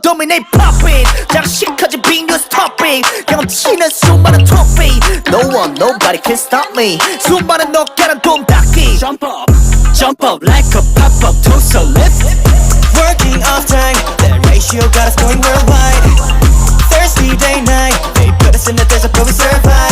dominate popping 장식하지 big news topic 경치는 수많은 topic No one nobody can stop me 수많은 넉가란 돔닦기 Jump up like a pop-up toaster lift. Working off time, that ratio got us going worldwide. Thirsty day night, they put us in the desert but we survive.